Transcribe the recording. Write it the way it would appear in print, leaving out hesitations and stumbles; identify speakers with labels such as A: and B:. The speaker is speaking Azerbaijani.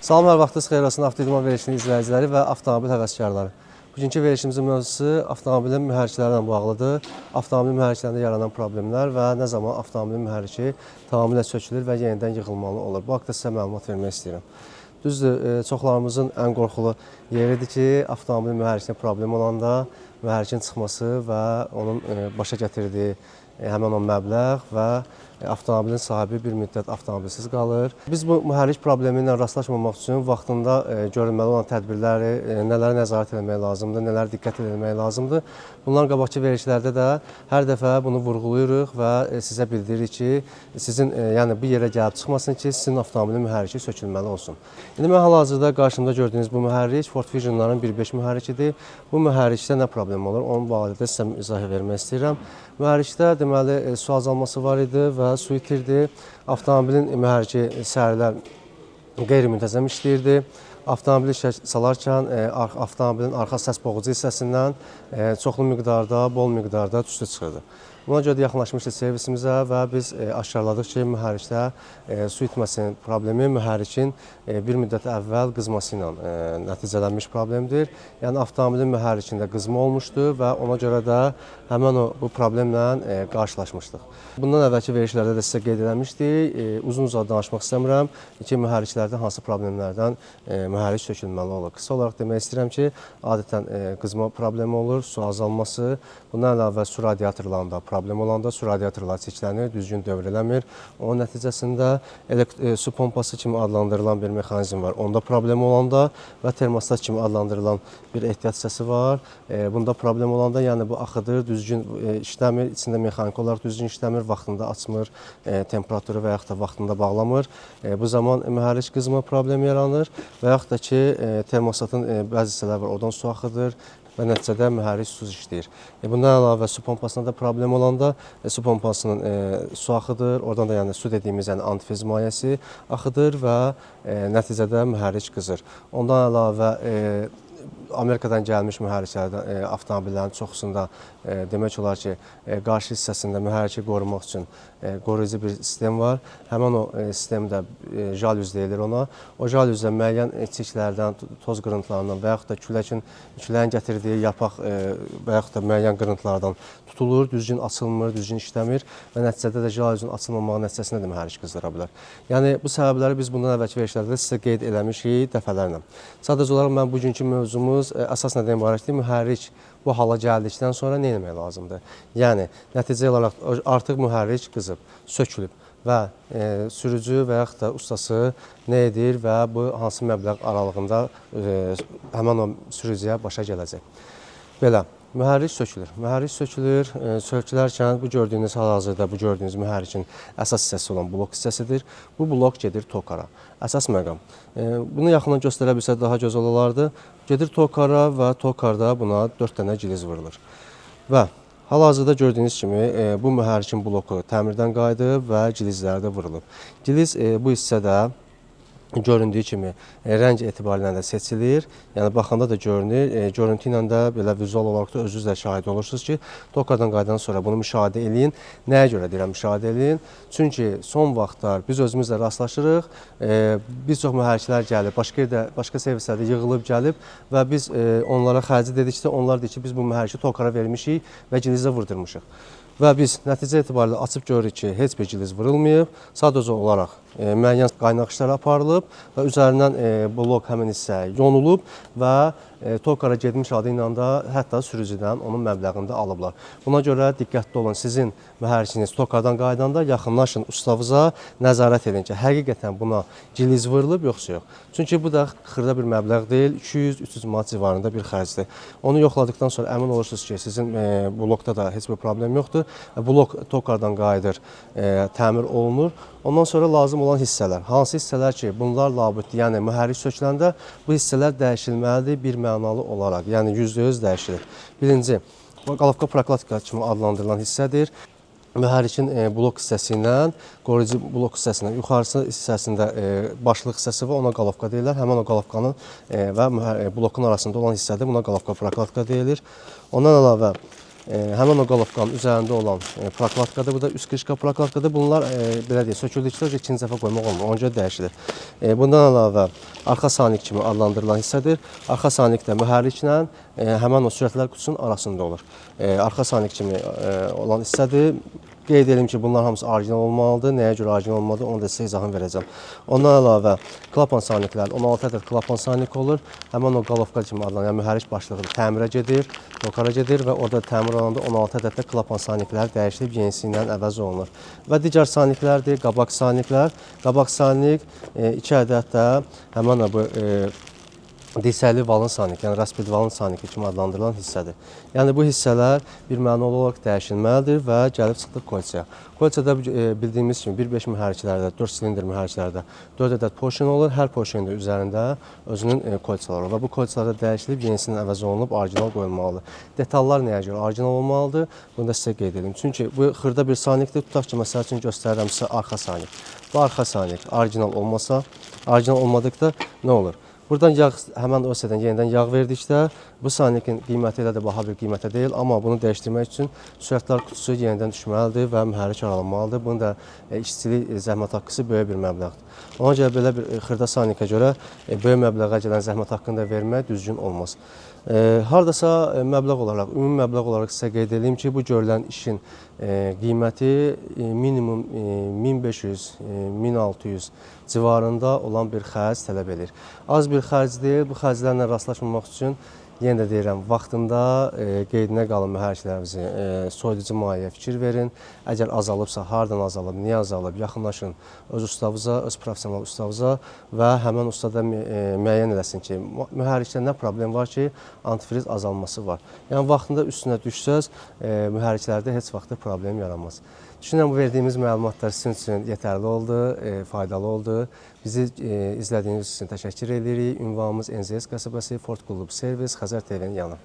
A: Salam, hər vaxtınız xeyir olsun avtoidman verilişinin izləyiciləri və avtomobil həvəskarları. Bugünkü verilişimizin mövzusu avtomobilin mühərrikləri ilə bağlıdır. Avtomobil mühərriklərində yaranan problemlər və nə zaman avtomobilin mühərriki tamamilə sökülür və yenidən yığılmalı olur. Bu haqda sizə məlumat vermək istəyirəm. Düzdür, çoxlarımızın ən qorxulu yeridir ki, avtomobil mühərrikində problem olanda mühərrikin çıxması və onun başa gətirdiyi həmin o məbləğ və avtomobilin sahibi bir müddət avtomobilsiz qalır. Biz bu mühərrik problemi ilə rastlaşmamaq üçün vaxtında görülməli olan tədbirləri, nələrə nəzarət etmək lazımdır, nələrə diqqət etmək lazımdır. Bundan qabaqki verilişlərdə də hər dəfə bunu vurğulayırıq və sizə bildiririk ki, sizin yəni bir yerə gəlib çıxmasın ki, sizin avtomobilin mühərriki sökülməli olsun. İndi mən hal-hazırda qarşımda gördüyünüz bu mühərrik Ford Fusion'ların 1.5 mühərrikidir. Bu mühərrikdə nə problem olur? Onun barədə sizə izah vermək istəyirəm. Mühərrikdə deməli su azalması var idi və su itirdi. Avtomobilin mühərriki səhərlər qeyri-müntəzəm işləyirdi. Avtomobili işə salarkən avtomobilin arxa səs boğucu hissəsindən çoxlu miqdarda, bol miqdarda tüstü çıxırdı. Buna görə də yaxınlaşmışdıq servisimizə və biz aşkarladıq ki, mühərrikdə su itməsinin problemi mühərrikin bir müddət əvvəl qızması ilə nəticələnmiş problemdir. Yəni avtomobilin mühərrikində qızma olmuşdu və ona görə də həmin bu problemlə qarşılaşmışdıq. Bundan əvvəlki verilişlərdə də sizə qeyd eləmişdik. Uzun-uzadı danışmaq istəmirəm ki, mühərriklərdə hansı problemlərdən mühərrik sökülməli olur. Qısa olaraq demək istəyirəm ki, adətən qızma problemi olur, su azalması, bundan əlavə su radiatorlarında problem olanda su radiatorları çirklənir, düzgün dövr eləmir. Onun nəticəsində su pompası kimi adlandırılan bir mexanizm var. Onda problem olanda və termostat kimi adlandırılan bir ehtiyat hissəsi var. Bunda problem olanda, yəni bu axıdır, düzgün işləmir, içində mexaniki olaraq düzgün işləmir, vaxtında açmır, temperaturu və yaxud da vaxtında bağlamır. Bu zaman mühərrik qızma problemi yaranır və yaxud da ki, termostatın bəzi hissələri var, oradan su axıdır və nəticədə mühərrik susuz işləyir. Bundan əlavə su pompasında da problem olanda su pompasının su axıdır, oradan da yəni su dediyimiz yəni antifriz mayəsi axıdır və nəticədə mühərrik qızır. Ondan əlavə Amerikadan gəlmiş mühərriklərdən avtomobillərin çoxusunda demək olar ki, qarşı hissəsində mühərriki qorumaq üçün qoruyucu bir sistem var. Həmin o sistemdə jalüz deyilir ona. O jalüzdə müəyyən çirklərdən, toz qırıntılarından və yaxud da küləyin gətirdiyi yapaq və yaxud da müəyyən qırıntılardan tutulur, düzgün açılmır, düzgün işləmir və nəticədə də jalüzün açılmamağı nəticəsində də mühərrik qızdıra bilər. Yəni bu səbəbləri biz bundan əvvəlki verilişlərdə sizə qeyd eləmişik dəfələrlə. Sadəcə olaraq mən bugünkü mövzumuz əsas nədən ibarətdir? Mühərrik bu hala gəldikdən sonra nə etmək lazımdır? Yəni nəticə olaraq artıq mühərrik qızıb, sökülüb və sürücü və yaxud da ustası nə edir və bu hansı məbləğ aralığında həmin o sürücüyə başa gələcək. Belə. Mühərrik sökülür. Mühərrik sökülür. Sökülərkən bu gördüyünüz hal-hazırda bu gördüyünüz mühərrikin əsas hissəsi olan blok hissəsidir. Bu blok gedir tokara. Əsas məqam. Bunu yaxından göstərə bilsə daha gözəl olardı. Gedir tokara və tokarda buna 4 dənə giliz vurulur. Və hal-hazırda gördüyünüz kimi bu mühərrikin bloku təmirdən qayıdıb və gilizləri də vurulub. Giliz bu hissədə göründüyü kimi rəng etibarilə də seçilir. Yəni baxanda da görünür. Görüntü ilə də belə vizual olaraq da özünüz də şahid olursunuz ki, tokardan qayıdandan sonra bunu müşahidə eləyin. Nəyə görə deyirəm müşahidə eləyin? Çünki son vaxtlar biz özümüzlə rastlaşırıq. Bir çox mühərriklər gəlib, başqa servislərdə yığılıb gəlib və biz onlara xərci dedikdə onlar deyir ki, biz bu mühərriki tokara vermişik və gilizə vurdurmuşuq. Və biz nəticə etibarilə açıb görürük ki, heç bir giliz vurulmayıb, sadəcə olaraq müəyyən qaynaq işləri aparılıb və üzərindən blok həmin hissə yonulub və tokara getmiş adı ilə də hətta sürücüdən onun məbləğini də alıblar. Buna görə diqqətli olun, sizin mühərrikiniz tokardan qaydanda yaxınlaşın ustavıza, nəzarət edin ki, həqiqətən buna giliz vurulub yoxsa yox. Çünki bu da xırda bir məbləğ deyil, 200-300 manat civarında bir xərcdir. Onu yoxladıqdan sonra əmin olursunuz ki, sizin blokda da heç bir problem yoxdur. Blok tokardan qayıdır, təmir olunur. Ondan sonra lazım olan hissələr. Hansı hissələr ki, bunlar labüddür, yəni mühərrik söküləndə bu hissələr dəyişilməlidir bir mənalı olaraq, yəni %100 dəyişilir. Birinci, qalovka prokladka kimi adlandırılan hissədir. Mühərrikin blok hissəsi ilə, qoruyucu blok hissəsindən, yuxarısı hissəsində başlıq hissəsi və ona qalovka deyirlər. Həmin o qalovkanın və blokun arasında olan hissədir, buna qalovka prokladka deyilir. Ondan əlavə həmin o qalovkanın üzərində olan prokladkadır. Bu da üst qışqa prokladkadır. Bunlar belə deyək, söküldükdə ikinci dəfə qoymaq olmur. Ona görə dəyişilir. Bundan əlavə arxa sanik kimi adlandırılan hissədir. Arxa sanik də mühərriklə həmin o sürətlər qutusunun arasında olur. Arxa sanik kimi olan hissədir. Qeyd edelim ki, bunlar hamısı orijinal olmalıdır. Nəyə görə orijinal olmalıdır, onu da sizə izahını verəcəm. Ondan əlavə klapan saniklər 16 ədəd klapan sanik olur. Həmin o qalovka kimi adlanan, yəni mühərrik başlığı təmirə gedir, lokara gedir və orada təmir olanda 16 ədəd də klapan saniklər dəyişilib yenisi ilə əvəz olunur. Və digər saniklərdir, qabaq saniklər. Qabaq sanik 2 ədəd də həmin bu dirsəkli valın saniki, yəni rasped valın saniki kimi adlandırılan hissədir. Yəni bu hissələr birmənalı olaraq dəyişilməlidir və gəlib çıxdıq kolçaya. Kolçada bildiyimiz kimi 1.5 mühərriklərdə, 4 silindr mühərriklərdə 4 ədəd porşen olur. Hər porşenin üzərində özünün kolçaları olur və bu kolçalarda dəyişilib yenisinin əvəz olunub orijinal qoyulmalıdır. Detallar nəyə görə orijinal olmalıdır? Bunu da sizə qeyd edim. Çünki bu xırda bir sanikdir. Tutaq ki, məsəl üçün göstərirəm sizə arxa sanik. Bu arxa sanik orijinal olmasa, orijinal olmadıqda nə olur? Buradan yağ, həmən ÖSD-dən yenidən yağ verdikdə bu sanikin qiyməti elə də baha bir qiymətə deyil, amma bunu dəyişdirmək üçün sürətlər qutusu yenidən düşməlidir və mühərrik aralanmalıdır. Bunun da işçilik zəhmət haqqısı böyük bir məbləğdir. Ona görə belə bir xırda sanikə görə böyük məbləğə gələn zəhmət haqqını da vermək düzgün olmaz. Hardasa məbləğ olaraq, ümumi məbləğ olaraq sizə qeyd edeyim ki, bu görülən işin qiyməti minimum 1500-1600 civarında olan bir xərc tələb edir. Az bir xərc deyil, bu xərclərlə rastlaşmamaq üçün yenə də deyirəm, vaxtında qeydinə qalın mühərriklərinizi, soyuducu mayeyə fikir verin. Əgər azalıbsa, hardan azalıb, niyə azalıb, yaxınlaşın öz ustavıza, öz professional ustavıza və həmən ustada müəyyən eləsin ki, mühərrikdə nə problem var ki, antifriz azalması var. Yəni, vaxtında üstünə düşsəz, mühərriklərdə heç vaxtda problem yaranmaz. Düşünürəm, bu verdiyimiz məlumatlar sizin üçün yetərli oldu, faydalı oldu. Bizi izlədiyiniz üçün təşəkkür edirik. Ünvanımız NZS qəsəbəsi, Ford Klub Servis, Xəzər TV-nin yanı.